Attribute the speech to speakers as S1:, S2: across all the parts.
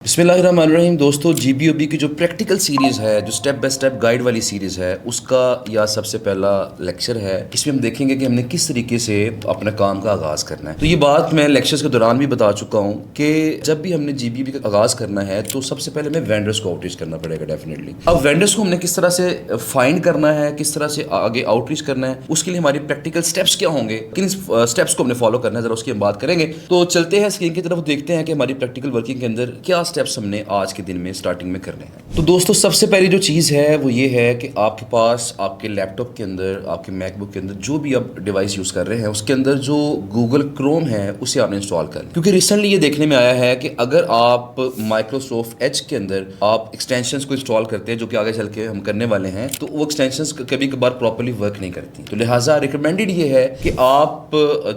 S1: बिस्मिल्लाहिर्रहमानिर्रहीम। दोस्तों, जीबीओबी की जो प्रैक्टिकल सीरीज़ है, जो स्टेप बाय स्टेप गाइड वाली सीरीज़ है, उसका यह सबसे पहला लेक्चर है। इसमें हम देखेंगे कि हमने किस तरीके से अपने काम का आगाज़ करना है। तो ये बात मैं लेक्चर्स के दौरान भी बता चुका हूँ कि जब भी हमने जीबीओबी का आगाज़ करना है तो सबसे पहले हमें वेंडर्स को आउटरीच करना पड़ेगा डेफिनेटली। अब वेंडर्स को हमने किस तरह से फाइंड करना है, किस तरह से आगे आउटरीच करना है, उसके लिए हमारी प्रैक्टिकल स्टेप्स क्या होंगे, किन स्टेप्स को हमने फॉलो करना है, जरा उसकी हम बात करेंगे। तो चलते हैं स्क्रीन की तरफ, देखते हैं कि हमारी प्रैक्टिकल वर्किंग के अंदर क्या स्टेप्स हमने आज के दिन में स्टार्टिंग में करने हैं। तो दोस्तों, सबसे पहली जो चीज़ है वो ये है कि आपके पास आपके लैपटॉप के अंदर, आपके मैकबुक के अंदर जो भी आप डिवाइस यूज़ कर रहे हैं, उसके अंदर जो गूगल क्रोम है उसे आपने इंस्टॉल कर लिया। क्योंकि रिसेंटली ये देखने में आया है कि अगर आप माइक्रोसॉफ्ट एज के अंदर आप एक्सटेंशंस को इंस्टॉल करते हैं, जो कि आगे चल के हम करने वाले हैं, तो वो एक्सटेंशंस कभी कभार प्रॉपर्ली वर्क नहीं करती। तो लिहाजा रिकमेंडेड ये है कि आप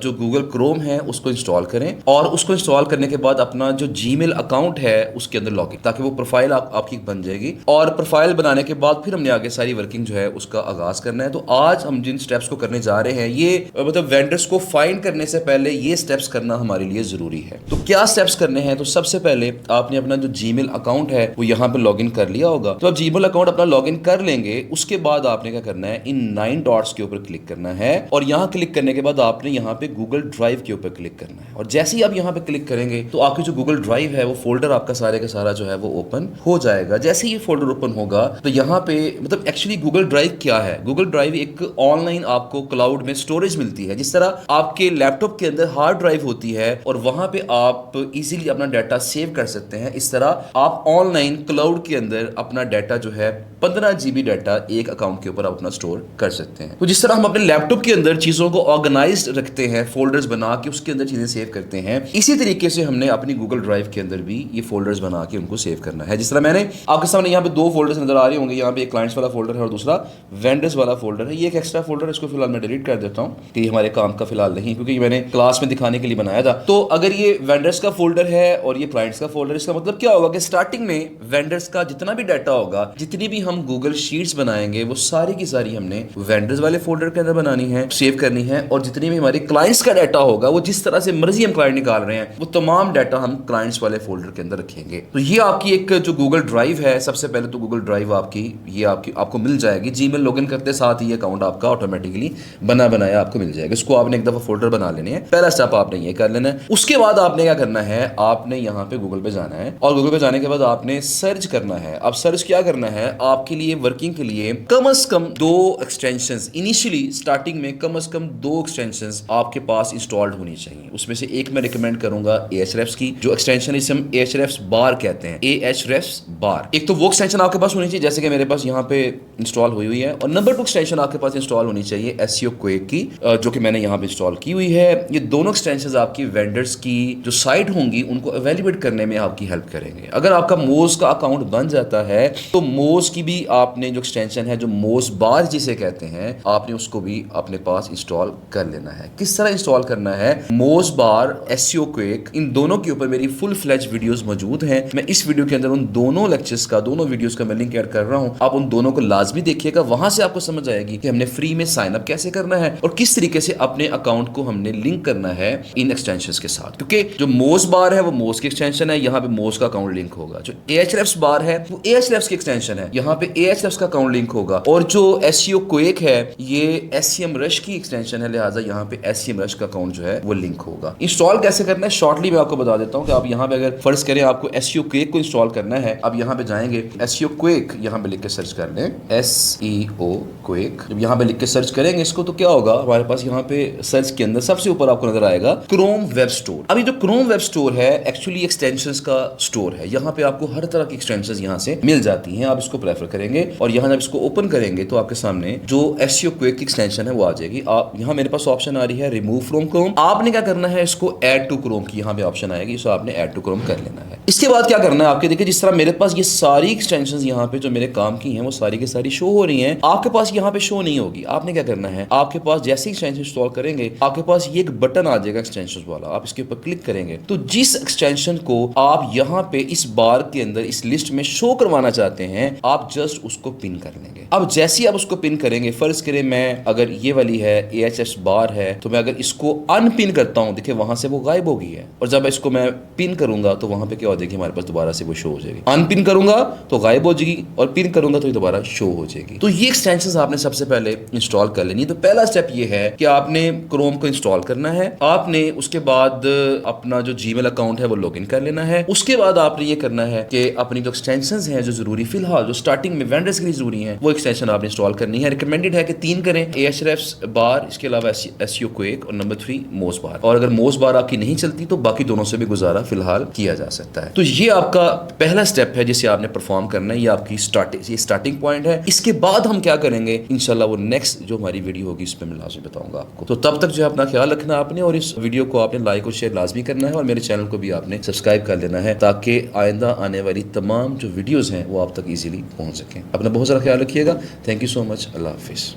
S1: जो गूगल क्रोम है उसको इंस्टॉल करें, और उसको इंस्टॉल करने के बाद अपना जो जीमेल अकाउंट है उसके अंदर लॉगिन, ताकि वो प्रोफाइल आपकी बन जाएगी। और प्रोफाइल बनाने के बाद फिर हमने आगे सारी वर्किंग जो है उसका आगाज करना है। तो आज हम जिन स्टेप्स को करने जा रहे हैं, ये मतलब वेंडर्स को फाइंड करने से पहले ये स्टेप्स करना हमारे लिए जरूरी है। तो क्या स्टेप्स करने हैं? तो सबसे पहले आपने अपना जो जीमेल अकाउंट है वो यहाँ पे लॉगिन कर लिया होगा। तो आप जीमेल अकाउंट अपना लॉगिन कर लेंगे, उसके बाद आपने क्या करना है, इन 9 डॉट्स के ऊपर क्लिक करना है, और यहाँ क्लिक करने के बाद आपने यहाँ पे गूगल ड्राइव के ऊपर क्लिक करना है। और जैसे ही आप यहाँ पे क्लिक करेंगे तो आपकी जो गूगल ड्राइव है वो फोल्डर आपका सारे का सारा जो है वो ओपन हो जाएगा। जैसे ये फोल्डर ओपन होगा तो यहाँ पे मतलब एक्चुअली गूगल ड्राइव क्या है? गूगल ड्राइव एक ऑनलाइन आपको क्लाउड में स्टोरेज मिलती है। जिस तरह आपके लैपटॉप के अंदर हार्ड ड्राइव होती है और वहां पे आप इजीली अपना डाटा सेव कर सकते हैं, इस तरह आप ऑनलाइन क्लाउड के अंदर अपना डाटा जो है 15 GB डाटा एक अकाउंट के ऊपर आप अपना स्टोर कर सकते हैं। तो जिस तरह हम अपने लैपटॉप के अंदर चीजों को ऑर्गेनाइज्ड रखते हैं, फोल्डर्स बना के उसके अंदर चीजें सेव करते हैं, इसी तरीके से हमने अपनी गूगल ड्राइव के अंदर भी ये फोल्डर्स बना के उनको सेव करना है। जिस तरह मैंने आपके सामने यहाँ पे 2 फोल्डर्स नजर आ रहे होंगे, यहाँ पे एक क्लाइंट्स वाला फोल्डर है और दूसरा वेंडर्स वाला फोल्डर है। ये एक एक्स्ट्रा फोल्डर है, इसको फिलहाल मैं डिलीट कर देता हूँ कि हमारे काम का फिलहाल नहीं, क्योंकि मैंने क्लास में दिखाने के लिए बनाया था। तो अगर ये वेंडर्स का फोल्डर है और ये क्लाइंट्स का फोल्डर, इसका मतलब क्या होगा कि स्टार्टिंग में वेंडर्स का जितना भी डाटा होगा, जितनी भी हम गूगल शीट्स बनाएंगे, वो सारी की सारी हमने वेंडर्स वाले फोल्डर के अंदर बनानी है, सेव करनी है। और जितनी भी हमारे क्लाइंट्स का डाटा होगा, वो जिस तरह से मर्जी हम क्लाइंट निकाल रहे हैं, वो तमाम डाटा हम क्लाइंट्स वाले फोल्डर के अंदर रखेंगे। तो ये आपकी एक जो गूगल ड्राइव है, सबसे पहले तो गूगल ड्राइव आपकी ये आपको मिल जाएगी। जीमेल लॉगिन करते साथ ही अकाउंट आपका ऑटोमेटिकली बना बनाया आपको मिल जाएगा। इसको आपने एक दफा फोल्डर बना लेने हैं, पहला स्टेप आपने ये कर लेना है। उसके बाद आपने क्या करना है, आपने यहाँ पे गूगल पे जाना है, और गूगल पे जाने के बाद आपने सर्च करना है। अब सर्च क्या करना है, आपके लिए वर्किंग के लिए कम से कम 2 एक्सटेंशंस, इनिशियली स्टार्टिंग में कम से कम 2 एक्सटेंशंस आपके पास इंस्टॉल्ड होनी चाहिए। उसमें से एक मैं रिकमेंड करूंगा Ahrefs की, जो एक्सटेंशन इसे हम Ahrefs बार कहते हैं, Ahrefs बार। एक तो वो एक्सटेंशन आपके पास होनी चाहिए जैसे कि मेरे पास यहाँ पे इंस्टॉल हुई है, और नंबर 2 एक्सटेंशन आपके पास इंस्टॉल होनी चाहिए SEO क्विक की, जो कि मैंने यहाँ पे इंस्टॉल की हुई है। ये दोनों एक्सटेंशंस आपकी वेंडर्स की जो साइट होंगी उनको एवेल्युएट करने में आपकी हेल्प करेंगे। अगर आपका मोज का अकाउंट बन जाता है तो मोज की भी आपने जो एक्सटेंशन है, जो मोज बार जिसे कहते हैं, आपने उसको भी अपने पास इंस्टॉल कर लेना है। किस तरह इंस्टॉल करना है, मोज बार, SEO क्विक, इन दोनों के ऊपर मेरी फुल फ्लेज वीडियोस मौजूद हैं। मैं इस वीडियो के अंदर उन दोनों लेक्चर्स का, दोनों वीडियोस का मैं लिंक ऐड कर रहा हूं, आप उन दोनों को लाजमी देखिएगा। वहां से आपको समझ आएगी कि हमने फ्री में साइन अप कैसे करना है और किस तरीके से अपने अकाउंट को हमने लिंक करना है इन एक्सटेंशंस के साथ। क्योंकि जो मोज बार है वो मोज की एक्सटेंशन है, यहाँ पे मोज का अकाउंट लिंक होगा। जो Ahrefs बार है वो Ahrefs की एक्सटेंशन है, यहाँ पे Ahrefs का अकाउंट लिंक होगा। और जो SEO क्विक है ये SEMrush की एक्सटेंशन है, लिहाजा यहाँ पे SEMrush का अकाउंट जो है वो लिंक होगा। इंस्टॉल कैसे करना है शॉर्टली मैं आपको बता देता हूँ कि आप यहाँ पे अगर फर्ज करें आपको SEO क्विक को इंस्टॉल करना है, अब यहाँ पे जाएंगे, SEO क्विक यहाँ पे लिख के सर्च कर लें, SEO क्विक। जब यहाँ पे लिख के सर्च करेंगे इसको तो क्या होगा, हमारे पास यहाँ पे सर्च के अंदर सबसे ऊपर आपको नजर आएगा क्रोम वेब स्टोर। अभी जो क्रोम वेब स्टोर है एक्चुअली एक्सटेंशंस का स्टोर है, यहाँ पे आपको हर तरह की एक्सटेंशंस यहाँ से मिल जाती हैं। आप इसको प्रेफर करेंगे और यहाँ जब इसको ओपन करेंगे तो आपके सामने जो SEO क्विक की एक्सटेंशन है वो आ जाएगी। आप यहाँ मेरे पास ऑप्शन आ रही है रिमूव फ्रॉम क्रोम, आपने क्या करना है, इसको ऐड टू क्रोम की यहाँ पे ऑप्शन आएगी, इसको आपने ऐड टू क्रोम कर लेना है। इसके बाद क्या करना है आपके, देखिए जिस तरह मेरे पास ये सारी एक्सटेंशंस यहाँ पे जो मेरे काम की हैं वो सारी की सारी शो हो रही हैं, आपके पास यहाँ पे शो नहीं होगी। आपने क्या करना है, आपके पास जैसे एक्सटेंशन इंस्टॉल करेंगे आपके पास ये एक बटन आ जाएगा एक्सटेंशन वाला, आप इसके ऊपर क्लिक करेंगे तो जिस एक्सटेंशन को आप यहाँ पे इस बार के अंदर इस लिस्ट में शो करवाना चाहते हैं आप जस्ट उसको पिन कर लेंगे। अब जैसे ही आप उसको पिन करेंगे, फर्ज करें मैं अगर ये वाली है Ahrefs बार है, तो मैं अगर इसको अनपिन करता हूं, देखिए वहां से वो गायब हो गई है, और जब इसको मैं पिन करूंगा तो वहां पे क्या हो जाएगी हमारे पास, दोबारा से वो शो हो जाएगी। अनपिन करूंगा तो गायब हो जाएगी और पिन करूंगा तो ये दोबारा शो हो जाएगी। तो ये एक्सटेंशंस आपने सबसे पहले इंस्टॉल कर लेनी है। तो पहला स्टेप ये है कि आपने क्रोम को इंस्टॉल करना है, आपने उसके बाद अपना जो जीमेल अकाउंट है वो लॉगिन कर लेना है। उसके बाद आपने ये करना है कि अपनी जो एक्सटेंशंस हैं जो जरूरी फिलहाल जो स्टार्टिंग में वेंडर्स के लिए जरूरी हैं वो एक्सटेंशन आपने इंस्टॉल करनी है। रिकमेंडेड है कि 3 करें, Ahrefs बार, इसके अलावा SEO क्विक और नंबर 3 मोज बार। और अगर मोज बार आपकी नहीं चलती तो बाकी दोनों से भी गुजारा फिलहाल किया जा सकता है। तो ये आपका पहला स्टेप है जिसे आपने परफॉर्म करना है, ये आपकी स्टार्टिंग पॉइंट है। इसके बाद हम क्या करेंगे इंशाल्लाह वो नेक्स्ट जो हमारी वीडियो होगी उस पर मैं लाजमी बताऊंगा आपको। तो तब तक जो है अपना ख्याल रखना आपने, और इस वीडियो को आपने लाइक और शेयर लाजमी करना है, और मेरे चैनल को भी आपने सब्सक्राइब कर लेना है ताकि आइंदा आने वाली तमाम जो वीडियोस हैं वो आप तक इजीली पहुंच सकें। अपना बहुत सारा ख्याल रखिएगा। Thank you so much. अल्लाह हाफिज़।